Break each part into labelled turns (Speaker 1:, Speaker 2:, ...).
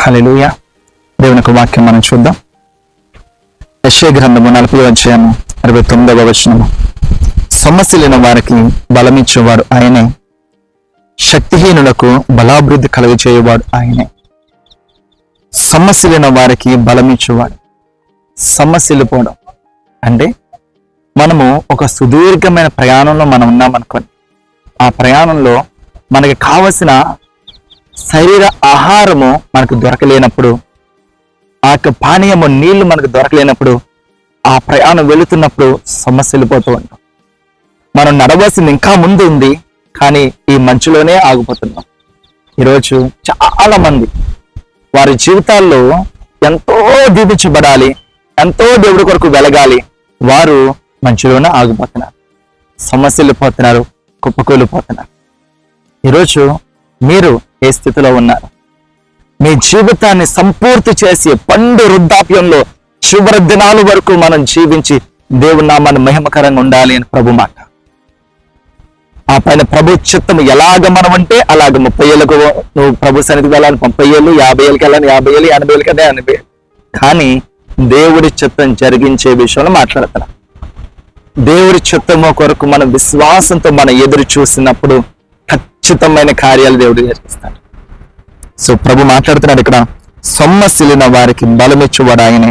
Speaker 1: హల్లెలూయా. దేవుని యొక్క వాక్యం మనం చూద్దాం. యెషయా గ్రంథము 40వ అధ్యాయము 69వ వచనము. సొమ్మసిల్లిన వారికి బలమిచ్చేవాడు ఆయనే, శక్తిహీనులకు బలాభివృద్ధి కలుగజేయవాడు ఆయనే. సొమ్మసిల్లిన వారికి బలమిచ్చేవాడు. సొమ్మసిల్లిపోవడం అంటే మనము ఒక సుదీర్ఘమైన ప్రయాణంలో మనం ఉన్నామనుకోండి. ఆ ప్రయాణంలో మనకి కావలసిన శరీర ఆహారము మనకు దొరకలేనప్పుడు, ఆ యొక్క పానీయము నీళ్లు మనకు దొరకలేనప్పుడు, ఆ ప్రయాణం వెళుతున్నప్పుడు సొమ్మసిల్లిపోతూ ఉంటాం. మనం నడవలసింది ఇంకా ముందు ఉంది, కానీ ఈ మంచులోనే ఆగిపోతున్నాం. ఈరోజు చాలా మంది వారి జీవితాల్లో ఎంతో దీవించబడాలి, ఎంతో దేవుడి కొరకు వెలగాలి, వారు మంచులోనే ఆగిపోతున్నారు, సొమ్మసిల్లిపోతున్నారు, కుప్పకూలిపోతున్నారు. ఈరోజు మీరు ఏ స్థితిలో ఉన్నారు? మీ జీవితాన్ని సంపూర్తి చేసి పండు వృద్ధాప్యంలో చివరి దినాల వరకు మనం జీవించి దేవుని నామాన్ని మహిమకరంగా ఉండాలి అని ప్రభు మాట. ఆ పైన ప్రభు చిత్తము ఎలాగ మనం అంటే అలాగ 30 ఏళ్ళకు నువ్వు ప్రభు సన్నిధికి వెళ్ళాలి, 30 ఏళ్ళు, 50 ఏళ్ళకి వెళ్ళాలి, 50 ఏళ్ళు, 80 ఏళ్ళకి 80. కానీ దేవుడి చిత్తం జరిగించే విషయంలో మాట్లాడుతున్నా. దేవుడి చిత్తము కొరకు మన విశ్వాసంతో మనం ఎదురు చూసినప్పుడు ఖచ్చితమైన కార్యాలు దేవుడు జరిగిస్తాడు. సో ప్రభు మాట్లాడుతున్నాడు ఇక్కడ, సొమ్మసిల్లిన వారికి బలమిచ్చేవాడు ఆయనే,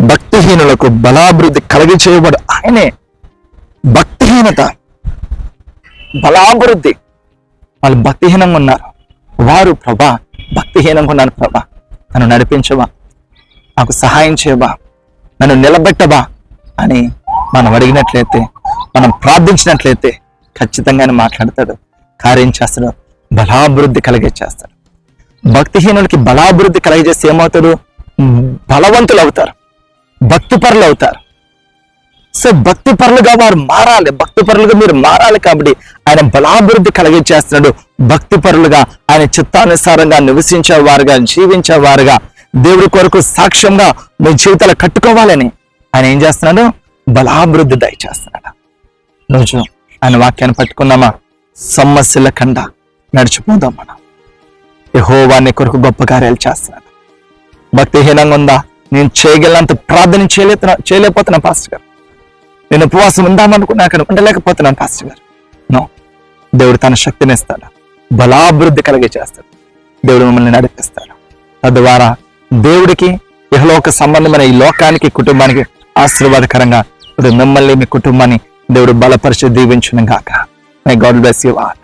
Speaker 1: భక్తిహీనులకు బలాభివృద్ధి కలిగజేయవాడు ఆయనే. భక్తిహీనత, బలాభివృద్ధి. వాళ్ళు భక్తిహీనంగా ఉన్నారు. వారు ప్రభా భక్తిహీనంగా ఉన్నారు, ప్రభా నన్ను నడిపించవా, నాకు సహాయం చేయవా, నన్ను నిలబెట్టవా అని మనం అడిగినట్లయితే, మనం ప్రార్థించినట్లయితే ఖచ్చితంగా ఆయన మాట్లాడతాడు, కార్యం చేస్తాడు, బలాభివృద్ధి కలిగే చేస్తాడు. భక్తిహీనులకి బలాభివృద్ధి కలిగజేస్తే ఏమవుతాడు? బలవంతులు అవుతారు, భక్తిపరులు అవుతారు. సో భక్తిపరులుగా వారు మారాలి, భక్తిపరులుగా మీరు మారాలి. కాబట్టి ఆయన బలాభివృద్ధి కలిగజేస్తున్నాడు. భక్తిపరులుగా ఆయన చిత్తానుసారంగా నివసించేవారుగా, జీవించేవారుగా, దేవుడి కొరకు సాక్ష్యంగా మీ జీవితాలు కట్టుకోవాలని ఆయన ఏం చేస్తున్నాడు? బలాభివృద్ధి దయచేస్తున్నాడు. రోజు ఆయన వాక్యాన్ని పట్టుకున్నామా? సొమ్మసిల్లకుండా నడిచిపోదాం. మనం యెహోవా కొరకు గొప్ప కార్యాలు చేస్తున్నాడు. భక్తిహీనంగా ఉందా? నేను చేయగలంత ప్రార్థన చేయలేకపోతున్నాను పాస్టర్ గారు, నేను ఉపవాసం ఉందామనుకున్నా కానీ ఉండలేకపోతున్నాను పాస్టర్ గారు. నో, దేవుడు తన శక్తిని ఇస్తాడు, బలాభివృద్ధి కలిగే చేస్తాడు. దేవుడు మిమ్మల్ని నడిపిస్తాడు. తద్వారా దేవుడికి ఇహలోక సంబంధమైన ఈ లోకానికి, కుటుంబానికి ఆశీర్వాదకరంగా మిమ్మల్ని, మీ కుటుంబాన్ని దేవుడు బలపరిచి దీవించును గాక. My God bless you all.